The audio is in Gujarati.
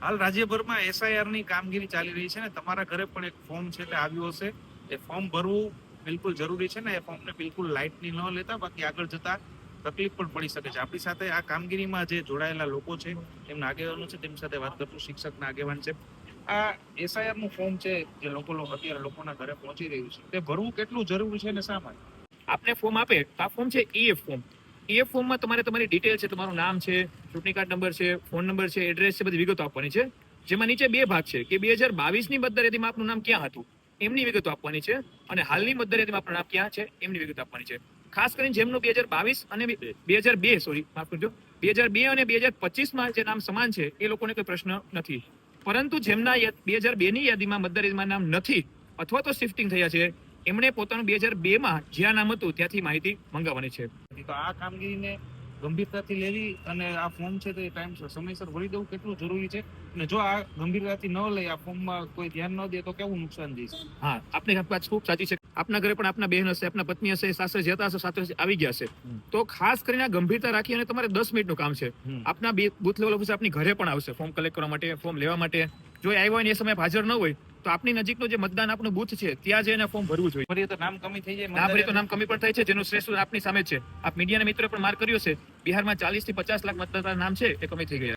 હાલ રાજ્યભરમાં એસઆઈઆર ની કામગીરી ચાલી રહી છે ને તમારા ઘરે પણ એક ફોર્મ છે તે આવ્યું હશે. એ ફોર્મ ભરવું બિલકુલ જરૂરી છે ને એ ફોર્મને બિલકુલ લાઇટલી ન લેતા, બાકી આગળ જતા તકલીફ પણ પડી શકે છે. આપણી સાથે આ કામગીરીમાં જે જોડાયેલા લોકો છે, એમના આગેવાનો છે, તેમની સાથે વાત કરશું. શિક્ષકના આગેવાન છે. આ એસઆઈઆર નું ફોર્મ છે જે અત્યારે લોકોના ઘરે પહોંચી રહ્યું છે, તે ભરવું કેટલું જરૂરી છે ને શા માટે? આપને ફોર્મ આપે તો આ ફોર્મ છે ઈએફ ફોર્મ. ઈએફ ફોર્મમાં તમારી ડિટેલ છે, તમારું નામ છે, ચૂંટણી કાર્ડ નંબર છે, ફોન નંબર છે, એડ્રેસ છે, બધી વિગતો આપવાની છે. જેમાં નીચે બે ભાગ છે કે 2022 ની મતદાર યાદીમાં આપનું નામ ક્યાં હતું એમની વિગતો આપવાની છે, અને હાલની મતદાર યાદીમાં આપનું નામ ક્યાં છે એમની વિગતો આપવાની છે. ખાસ કરીને જેમનું 2022 અને 2002 સોરી માફ કરજો 2002 અને 2025 જે નામ સમાન છે એ લોકોને કોઈ પ્રશ્ન નથી. પરંતુ જેમના 2002 ની યાદીમાં મતદાર યાદીમાં નામ નથી અથવા તો શિફ્ટિંગ થયા છે, એમણે પોતાનું 2002 જ્યાં નામ હતું ત્યાંથી માહિતી મંગાવવાની છે. તો આ કામગીરીને ગંભીરતાથી લેવી અને આ ફોર્મ છે તે ટાઈમસર સમયસર ભરી દેવું કેટલું જરૂરી છે, અને જો આ ગંભીરતાથી ન લઈ આ ફોર્મમાં કોઈ ધ્યાન ન દે તો કેવું નુકસાન થઈ શકે? હા, આપની વાત ખૂબ સાચી છે. આપના ઘરે પણ આપના બહેન હશે, આપના પત્ની હશે, સાસરે જતા હશે, સાથે આવી ગયા હશે, તો ખાસ કરીને આ ગંભીરતા રાખી અને તમારે 10 મિનિટનું કામ છે. આપના બુથ લેવલ ઓફિસર આપની ઘરે પણ આવશે ફોર્મ કલેક્ટ કરવા માટે, ફોર્મ લેવા માટે. જો આવ્યો હોય ને એ સમય હાજર ન હોય તો આપની નજીકનું જે મતદાન આપનું બુથ છે ત્યાં જઈને ફોર્મ ભરવું જોઈએ. ભરીએ તો નામ કમી થઈ જાય, ના ભરીએ તો નામ કમી પણ થાય છે, જેનું શ્રેષ્ઠ આપની સામે છે. આપ મીડિયાના મિત્રો પણ માર્ક કર્યો છે, બિહારમાં 40 થી 50 લાખ મતદાતાના નામ છે એ કમી થઈ ગયા.